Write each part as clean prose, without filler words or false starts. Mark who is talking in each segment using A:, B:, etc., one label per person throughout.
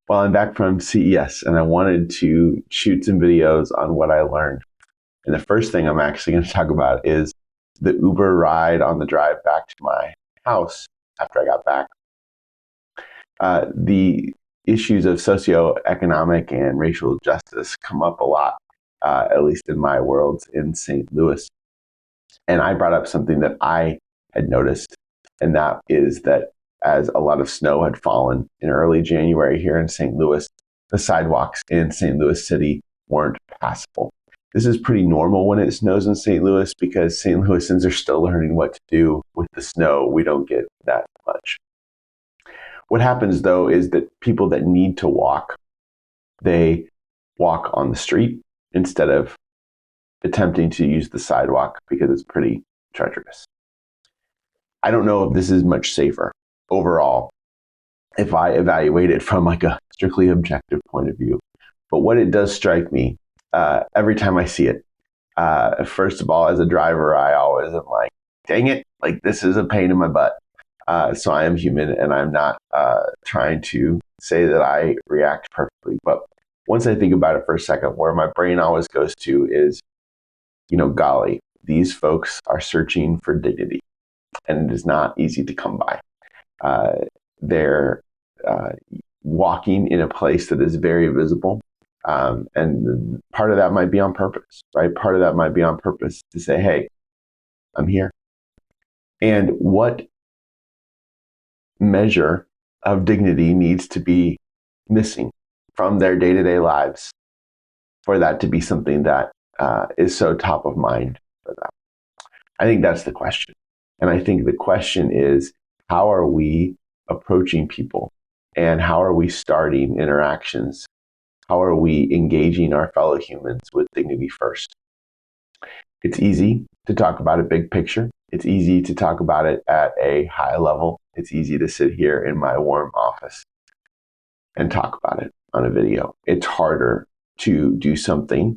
A: Well, I'm back from CES and I wanted to shoot some videos on what I learned. And the first thing I'm actually going to talk about is the Uber ride on the drive back to my house after I got back. The issues of socioeconomic and racial justice come up a lot, at least in my world in St. Louis. And I brought up something that I had noticed, and that is that as a lot of snow had fallen in early January here in St. Louis, the sidewalks in St. Louis City weren't passable. This is pretty normal when it snows in St. Louis because St. Louisans are still learning what to do with the snow. We don't get that much. What happens though is that people that need to walk, they walk on the street instead of attempting to use the sidewalk because it's pretty treacherous. I don't know if this is much safer overall if I evaluate it from like a strictly objective point of view. But what it does strike me every time I see it, first of all, as a driver, I always am like, dang it, like this is a pain in my butt. So I am human and I'm not trying to say that I react perfectly. But once I think about it for a second, where my brain always goes to is, golly, these folks are searching for dignity and it is not easy to come by. They're walking in a place that is very visible. And part of that might be on purpose, right? Part of that might be on purpose to say, hey, I'm here. And what measure of dignity needs to be missing from their day-to-day lives for that to be something that is so top of mind for them? I think that's the question. And I think the question is, how are we approaching people and how are we starting interactions? How are we engaging our fellow humans with dignity first? It's easy to talk about a big picture. It's easy to talk about it at a high level. It's easy to sit here in my warm office and talk about it on a video. It's harder to do something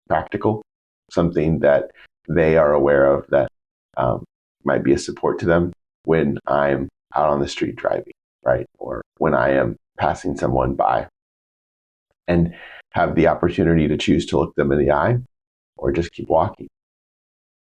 A: practical, something that they are aware of that might be a support to them when I'm out on the street driving, right? Or when I am passing someone by and have the opportunity to choose to look them in the eye or just keep walking.